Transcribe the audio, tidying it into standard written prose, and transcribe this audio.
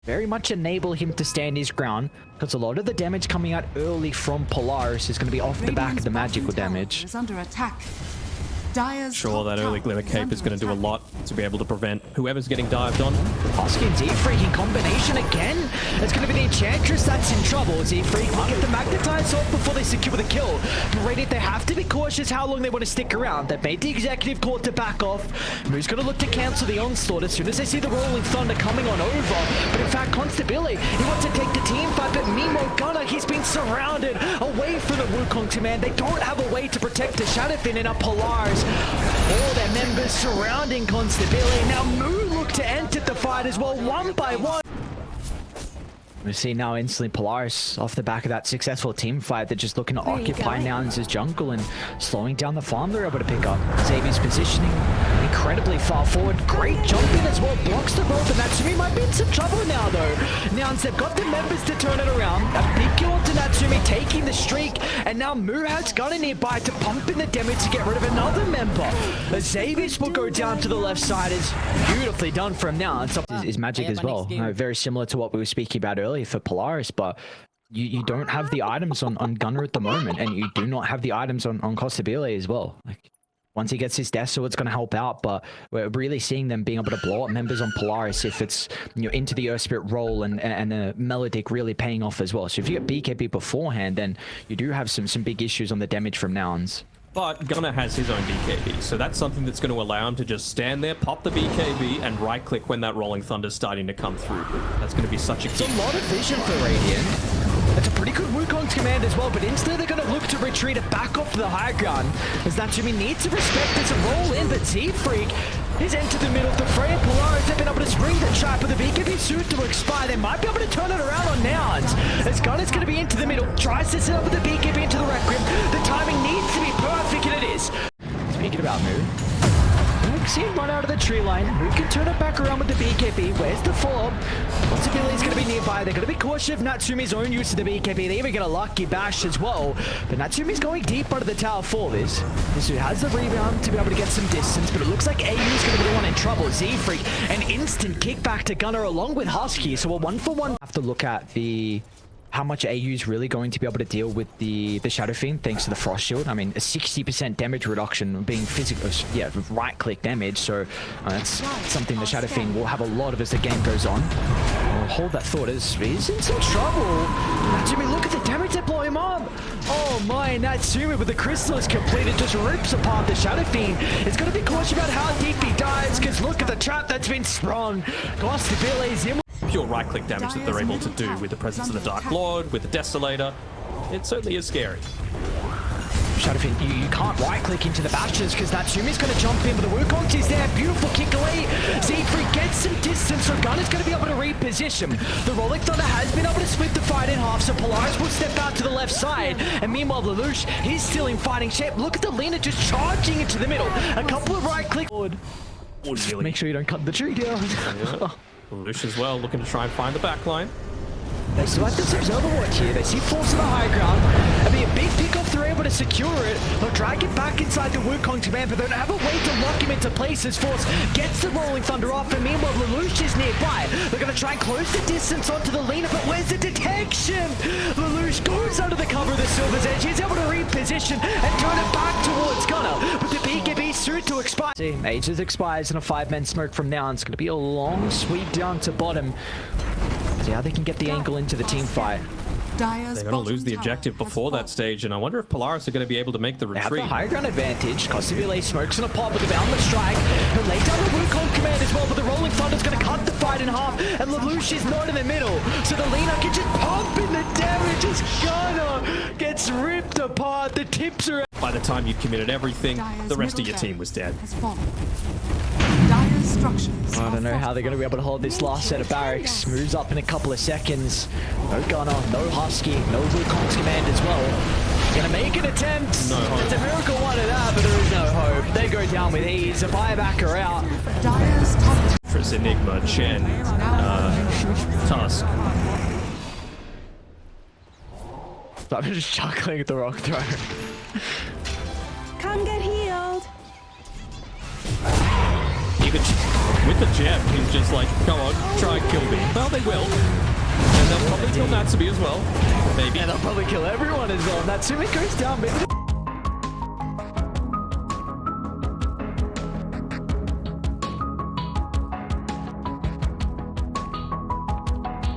very much enable him to stand his ground, because a lot of the damage coming out early from Polaris is going to be off the back of the magical damage. Is under attack. Sure, that early Glimmer Cape is going to do a lot to be able to prevent whoever's getting dived on. Husky and ZFreek in combination again. It's going to be the Enchantress that's in trouble. ZFreek will get the Magnetize off before they secure the kill. But Radiant, they have to be cautious how long they want to stick around. They've made the executive call to back off. Moo's going to look to cancel the onslaught as soon as they see the Rolling Thunder coming on over. But in fact, Costabile, he wants to take the team fight, but meanwhile, Gunnar, he's been surrounded away from the Wukong command. They don't have a way to protect the Shadowfin in a Polaris. All their members surrounding Costabile. Now Moo look to enter the fight as well, one by one. We see now instantly Polaris off the back of that successful team fight. They're just looking to occupy Nouns' jungle and slowing down the farm they're able to pick up. Xavius positioning incredibly far forward. Great jump in as well. Blocks the roll, but Natsumi might be in some trouble now though. Nouns, they've got the members to turn it around. A big kill onto Natsumi, taking the streak. And now Moo has Gunnar nearby to pump in the damage to get rid of another member. Xavius will go down to the left side. Is beautifully done from Nouns. Is magic as well. Very similar to what we were speaking about earlier for Polaris, but you don't have the items on Gunnar at the moment, and you do not have the items on Costabile as well. Like, once he gets his death sword, it's going to help out, but we're really seeing them being able to blow up members on Polaris if it's, you know, into the Earth Spirit roll and the Melodic really paying off as well. So if you get BKB beforehand, then you do have some big issues on the damage from Nouns. But Gunnar has his own BKB, so that's something that's going to allow him to just stand there, pop the BKB, and right-click when that Rolling Thunder's starting to come through. That's going to be such a key. It's a lot of vision for Radiant. It's a pretty good Wukong's command as well, but instead they're going to look to retreat it back off to the high ground, as Natsumi needs to respect this and roll in, but ZFreek is entered the middle of the fray, and Polaris have been able to spring the trap, but the BKB soon to expire. They might be able to turn it around on Nouns, as Gunnar's going to be into the middle, tries to set up with the BKB into the Requiem. The timing needs to be perfect, and it is. Speaking about Moo, see him run out of the tree line. Moo can turn it back around with the BKB. Where's the follow-up? Costabile going to be nearby. They're going to be cautious of Natsumi's own use of the BKB. They even get a lucky bash as well. But Natsumi's going deep under the tower for this. This has the rebound to be able to get some distance, but it looks like eyyou's going to be the one in trouble. ZFreek, an instant kickback to Gunnar along with Husky. So a 1-for-1. Have to look at the how much eyyou's really going to be able to deal with the Shadow Fiend thanks to the Frost Shield. I mean, a 60% damage reduction being physical, yeah, right-click damage. So that's something the Shadow Fiend will have a lot of as the game goes on. Hold that thought, he's in some trouble. Natsumi, look at the damage they blow him up. Oh my, Natsumi with the crystal is completed, just rips apart the Shadow Fiend. It's going to be cautious about how deep he dies, because look at the trap that's been sprung. Costabile's in. Pure right-click damage that they're able to do with the presence of the Dark Lord, with the Desolator. It certainly is scary. Shadowfin, you can't right-click into the bashes because Natsumi's going to jump in, but the Wukong is there. Beautiful kick away. ZFreek gets some distance, so Gunnar's going to be able to reposition. The Rolling Thunder has been able to split the fight in half, so Polaris will step out to the left side. And meanwhile, Lelouch, he's still in fighting shape. Look at the Lina just charging into the middle. A couple of right-clicks. Make sure you don't cut the tree down. Yeah. Lelouch as well, looking to try and find the backline. They select themselves Overwatch here. They see Force on the high ground. It'll be a big pick-off. They're able to secure it. They'll drag it back inside the Wukong command, but they don't have a way to lock him into place as Force gets the Rolling Thunder off, and meanwhile, Lelouch is nearby. They're going to try and close the distance onto the Lina, but where's the detection? Lelouch goes under the cover of the Silver's Edge. He's able to reposition and turn it back towards Gunnar, but the BKB soon to expire. See, Ages expires and a 5-man smoke from now. It's going to be a long sweep down to bottom. See how they can get the angle into the team fight. They're going to lose the objective before that stage, and I wonder if Polaris are going to be able to make the retreat. They have the high ground advantage. Costabile smokes in a pot with the boundless strike. He'll lay down the Wukong command as well, but the Rolling Thunder's going to cut the fight in half, and Lelouch is not in the middle. So the Lina can just pump in the damage as Gunnar gets ripped apart. The tips are out. By the time you'd committed everything, the rest of your team was dead. I don't know how they're going to be able to hold this last set of barracks. Moves up in a couple of seconds. No Gunnar, no Husky, no Wukong's command as well. Gonna make an attempt. No hope. It's a miracle one of that, but there is no hope. They go down with ease. A buyback are out. Enchantress, Enigma, Chen, Tusk. I'm just chuckling at the rock throw. Come get healed. You could With the gem, he's just like, come on, try and kill me. Well, they will. And they'll probably kill Natsumi as well. Maybe. And they'll probably kill everyone as well. Natsumi goes down. Maybe